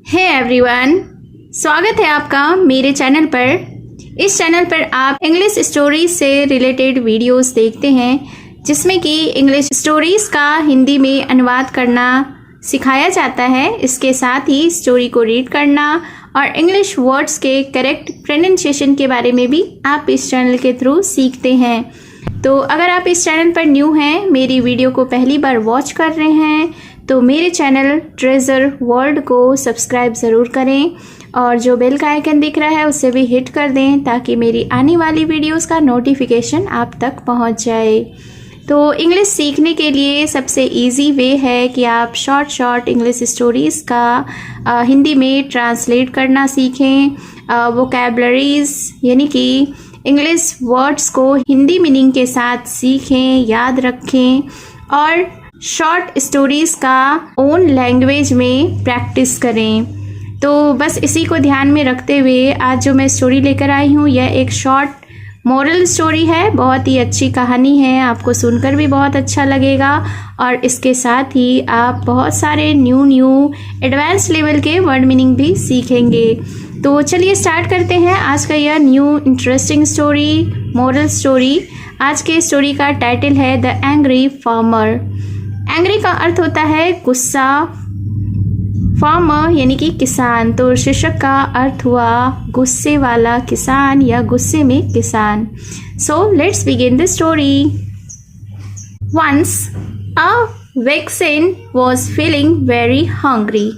Hey everyone, स्वागत है आपका मेरे चैनल पर। इस चैनल पर आप इंग्लिश स्टोरीज से रिलेटेड वीडियोस देखते हैं जिसमें कि इंग्लिश स्टोरीज का हिंदी में अनुवाद करना सिखाया जाता है। इसके साथ ही स्टोरी को रीड करना और इंग्लिश वर्ड्स के करेक्ट प्रोनाउंसिएशन के बारे में भी आप इस चैनल के थ्रू सीखते हैं। तो अगर आप इस चैनल पर न्यू हैं, मेरी वीडियो को पहली बार वॉच कर रहे हैं, तो मेरे चैनल ट्रेजर वर्ल्ड को सब्सक्राइब ज़रूर करें और जो बेल का आइकन दिख रहा है उसे भी हिट कर दें ताकि मेरी आने वाली वीडियोस का नोटिफिकेशन आप तक पहुंच जाए। तो इंग्लिश सीखने के लिए सबसे इजी वे है कि आप शॉर्ट इंग्लिश स्टोरीज़ का हिंदी में ट्रांसलेट करना सीखें। वोकैबलरीज यानी कि इंग्लिश वर्ड्स को हिंदी मीनिंग के साथ सीखें, याद रखें और शॉर्ट स्टोरीज़ का ओन लैंग्वेज में प्रैक्टिस करें। तो बस इसी को ध्यान में रखते हुए आज जो मैं स्टोरी लेकर आई हूँ यह एक शॉर्ट मोरल स्टोरी है। बहुत ही अच्छी कहानी है, आपको सुनकर भी बहुत अच्छा लगेगा और इसके साथ ही आप बहुत सारे न्यू एडवांस लेवल के वर्ड मीनिंग भी सीखेंगे। तो चलिए स्टार्ट करते हैं आज का यह new interesting story, moral story. आज के स्टोरी का टाइटल है द एंग्री फार्मर। एंग्री का अर्थ होता है गुस्सा, फार्मर यानी कि किसान। तो शीर्षक का अर्थ हुआ गुस्से वाला किसान या गुस्से में किसान। So let's begin the story. Once a vixen was feeling very hungry.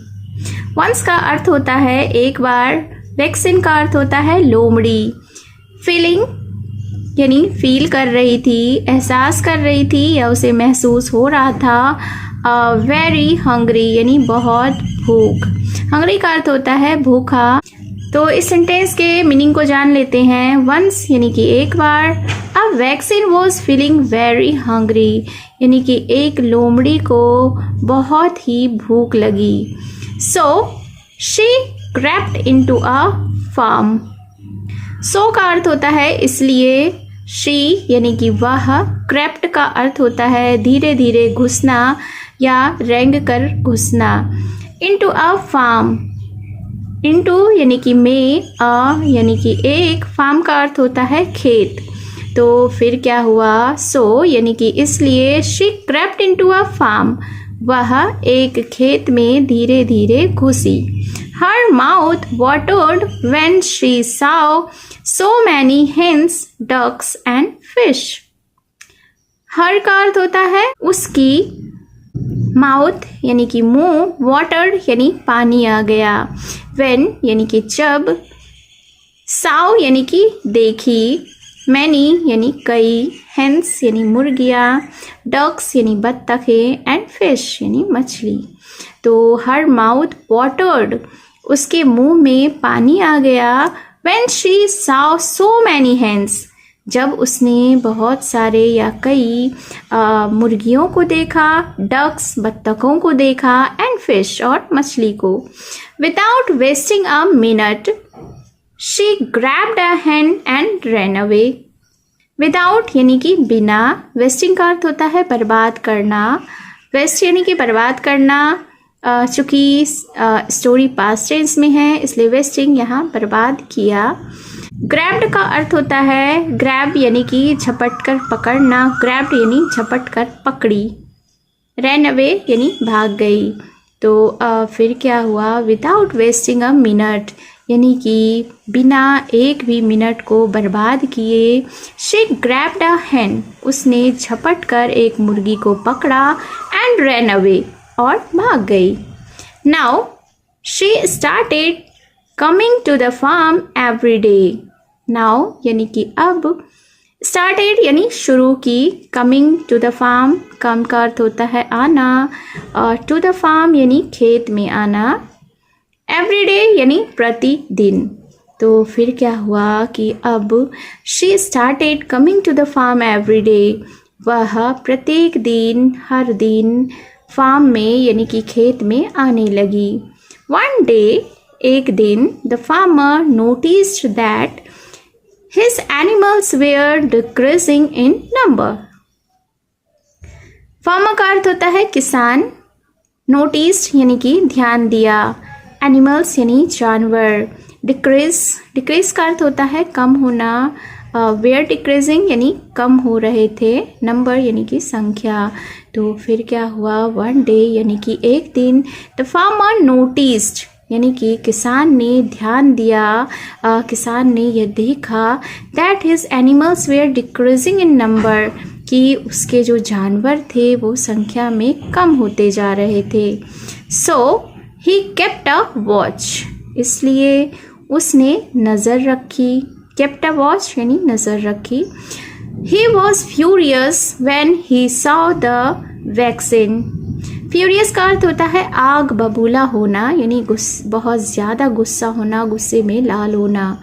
Once का अर्थ होता है एक बार, वैक्सीन का अर्थ होता है लोमड़ी। फीलिंग यानी फील कर रही थी, एहसास कर रही थी या उसे महसूस हो रहा था। वेरी हंग्री यानी बहुत भूख। हंग्री का अर्थ होता है भूखा। तो इस सेंटेंस के मीनिंग को जान लेते हैं। वंस यानी कि एक बार, a vixen was feeling very hungry यानी कि एक लोमड़ी को बहुत ही भूख लगी। So she crept into a farm. So का अर्थ होता है इसलिए, शी यानी कि वह, क्रेप्ट का अर्थ होता है धीरे धीरे घुसना या रेंग कर घुसना। इनटू अ फार्म, इनटू यानी कि में, अ यानी कि एक, फार्म का अर्थ होता है खेत। तो फिर क्या हुआ, सो यानी कि इसलिए, she crept into a farm, वह एक खेत में धीरे धीरे घुसी। Her mouth watered when she saw so many hens, ducks and fish. Her का अर्थ होता है उसकी, माउथ यानी कि मुंह, वाटर्ड यानी पानी आ गया, when यानी कि जब, saw यानी कि देखी, many यानी कई, hens यानी मुर्गियाँ, ducks यानी बत्तखें and fish यानी मछली। तो her mouth watered, उसके मुंह में पानी आ गया। When she saw so many hens, जब उसने बहुत सारे या कई मुर्गियों को देखा, डक्स बत्तखों को देखा, एंड फिश और मछली को। Without wasting a minute, she grabbed a hen and ran away. Without यानी कि बिना, वेस्टिंग का अर्थ होता है बर्बाद करना, वेस्ट यानी कि बर्बाद करना। चूँकि स्टोरी पास्ट टेंस में है इसलिए वेस्टिंग यहाँ बर्बाद किया। ग्रैब्ड का अर्थ होता है ग्रैब यानी कि झपट कर पकड़ना, ग्रैब्ड यानी झपट कर पकड़ी। रैन अवे यानी भाग गई। तो फिर क्या हुआ, विदाउट वेस्टिंग अ मिनट यानी कि बिना एक भी मिनट को बर्बाद किए, शी ग्रैब्ड अ हैन, उसने झपट कर एक मुर्गी को पकड़ा, एंड रैन अवे और भाग गई। Now she started coming to the farm every day. Now यानी कि अब, स्टार्टेड यानी शुरू की, coming to the farm, come का अर्थ होता है आना, और टू द फार्म यानी खेत में आना, एवरी डे यानी प्रतिदिन। तो फिर क्या हुआ कि अब she started coming to the farm every day, वह प्रत्येक दिन, हर दिन फार्म में यानी कि खेत में आने लगी। वन डे एक दिन, the farmer noticed that his animals were decreasing in number. Farmer का अर्थ होता है किसान, नोटिस्ड यानी कि ध्यान दिया, एनिमल्स यानी जानवर। डिक्रीज का अर्थ होता है कम होना। वेयर डिक्रीजिंग यानी कम हो रहे थे। नंबर यानी कि संख्या। तो फिर क्या हुआ, वन डे यानी कि एक दिन, द फार्मर नोटिस्ड यानी कि किसान ने ध्यान दिया, किसान ने यह देखा that his animals were decreasing in number, कि उसके जो जानवर थे वो संख्या में कम होते जा रहे थे। सो ही केप्ट अ वॉच, इसलिए उसने नज़र रखी। केप्ट अ वॉच यानी नज़र रखी। He was furious when he saw the vaccine. Furious का अर्थ होता है आग बबूला होना, यानी बहुत ज़्यादा गुस्सा होना, गुस्से में लाल होना।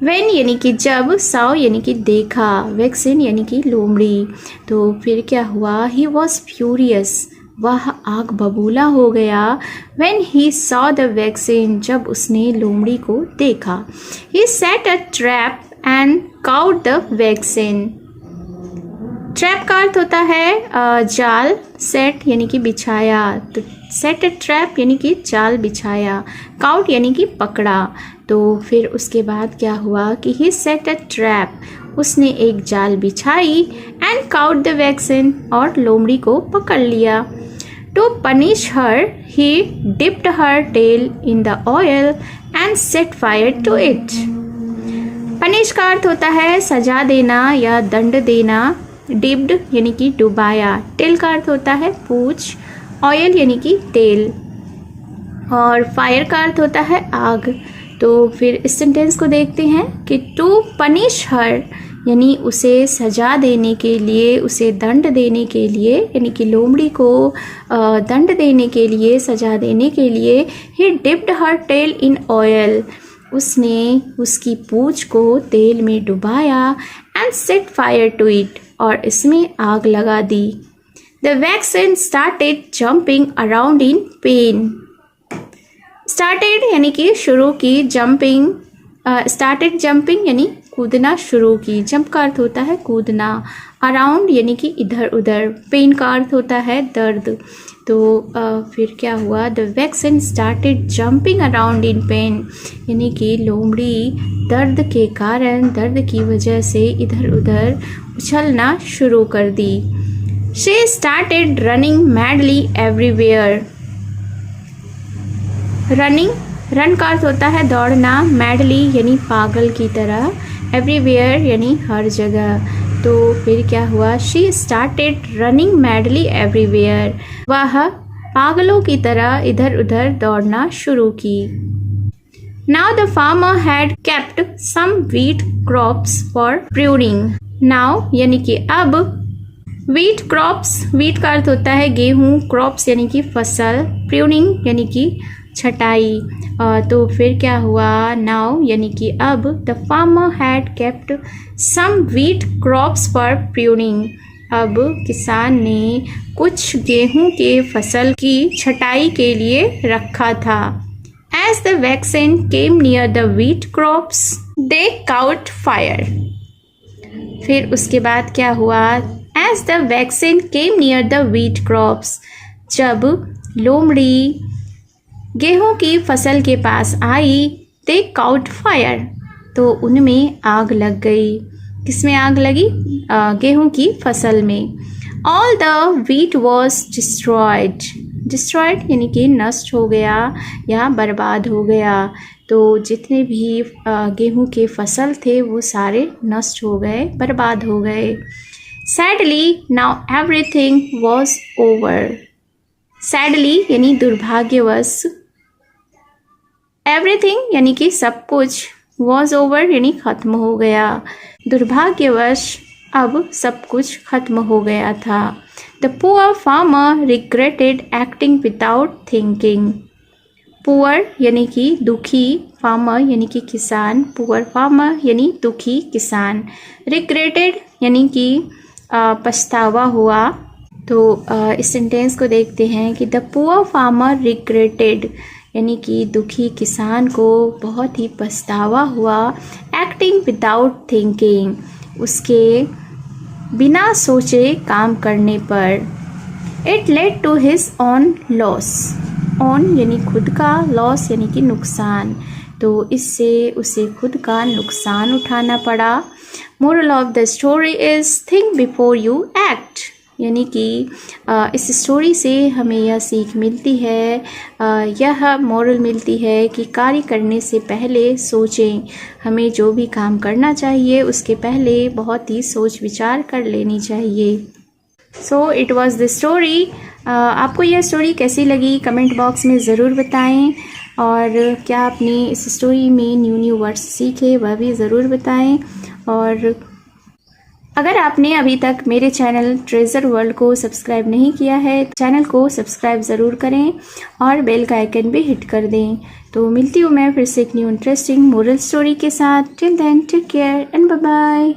व्हेन यानी कि जब, सॉ यानी कि देखा, वैक्सीन यानी कि लोमड़ी। तो फिर क्या हुआ, ही वॉज फ्यूरियस, वह आग बबूला हो गया। When he saw the vixen, जब उसने लोमड़ी को देखा। He set a trap and caught the vixen. Trap का अर्थ होता है जाल, सेट यानी कि बिछाया। तो सेट अ ट्रैप यानी कि जाल बिछाया, काउट यानी कि पकड़ा। तो फिर उसके बाद क्या हुआ कि ही सेट अ ट्रैप, उसने एक जाल बिछाई, एंड काउट द वैक्सीन, और लोमड़ी को पकड़ लिया। To punish her he dipped her tail in the oil and set fire to it. Punish का अर्थ होता है सजा देना या दंड देना। डिप्ड यानी कि डुबाया। टेल का अर्थ होता है पूंछ। ऑयल यानी कि तेल। और फायर का अर्थ होता है आग। तो फिर इस सेंटेंस को देखते हैं कि टू पनिश हर यानी उसे सजा देने के लिए, उसे दंड देने के लिए, यानी कि लोमड़ी को दंड देने के लिए, सजा देने के लिए, he dipped her tail in oil, उसने उसकी पूंछ को तेल में डुबाया, and set fire to it, और इसमें आग लगा दी। The vixen started jumping around in pain. Started यानी कि शुरू की, जंपिंग, स्टार्टेड जंपिंग यानी कूदना शुरू की। जंप का अर्थ होता है कूदना। अराउंड यानी कि इधर उधर। पेन का अर्थ होता है दर्द। तो फिर क्या हुआ, the vixen started jumping around in pen, यानी कि लोमड़ी दर्द के कारण, दर्द की वजह से इधर उधर उछलना शुरू कर दी। She started running madly everywhere. Running, run का अर्थ होता है दौड़ना। मैडली यानी पागल की तरह। एवरीवेयर यानी हर जगह। तो फिर क्या हुआ, she started running madly everywhere, वह पागलों की तरह इधर उधर दौड़ना शुरू की। Now the farmer had kept some wheat crops for pruning. Now यानी कि अब, व्हीट क्रॉप्स, व्हीट का अर्थ होता है गेहूँ, क्रॉप्स यानी कि फसल, प्रूनिंग यानी कि छटाई। तो फिर क्या हुआ, नाउ यानी कि अब, the farmer had kept some wheat crops for pruning, अब किसान ने कुछ गेहूं के फसल की छटाई के लिए रखा था। As the vaccine came near the wheat crops they caught fire. फिर उसके बाद क्या हुआ, as the vaccine came near the wheat crops, जब लोमड़ी गेहूं की फसल के पास आई, दे काउट फायर, तो उनमें आग लग गई। किसमें आग लगी, गेहूं की फसल में। All the wheat was destroyed. Destroyed यानी कि नष्ट हो गया या बर्बाद हो गया। तो जितने भी गेहूं के फसल थे वो सारे नष्ट हो गए, बर्बाद हो गए। Sadly now everything was over. Sadly यानी दुर्भाग्यवश, एवरीथिंग यानी कि सब कुछ, वॉज ओवर यानी खत्म हो गया। दुर्भाग्यवश अब सब कुछ खत्म हो गया था। The poor farmer regretted acting without thinking. Poor यानी कि दुखी, फार्मर यानी कि किसान, पुअर फार्मर यानी दुखी किसान। रिग्रेटेड यानी कि पछतावा हुआ। तो इस सेंटेंस को देखते हैं कि द पुअर फार्मर रिग्रेटेड यानी कि दुखी किसान को बहुत ही पछतावा हुआ। एक्टिंग विदाउट थिंकिंग, उसके बिना सोचे काम करने पर। It led to his own loss. Own यानी खुद का, लॉस यानी कि नुकसान, तो इससे उसे खुद का नुकसान उठाना पड़ा। Moral of the story is think before you act, यानी कि इस स्टोरी से हमें यह सीख मिलती है, यह मोरल मिलती है कि कार्य करने से पहले सोचें। हमें जो भी काम करना चाहिए उसके पहले बहुत ही सोच विचार कर लेनी चाहिए। So it was the story. आपको यह स्टोरी कैसी लगी कमेंट बॉक्स में ज़रूर बताएं, और क्या आपने इस स्टोरी में न्यू वर्ड्स सीखे वह भी ज़रूर बताएं। और अगर आपने अभी तक मेरे चैनल ट्रेजर वर्ल्ड को सब्सक्राइब नहीं किया है, चैनल को सब्सक्राइब ज़रूर करें और बेल का आइकन भी हिट कर दें। तो मिलती हूँ मैं फिर से एक न्यू इंटरेस्टिंग मोरल स्टोरी के साथ। Till then take care and bye bye.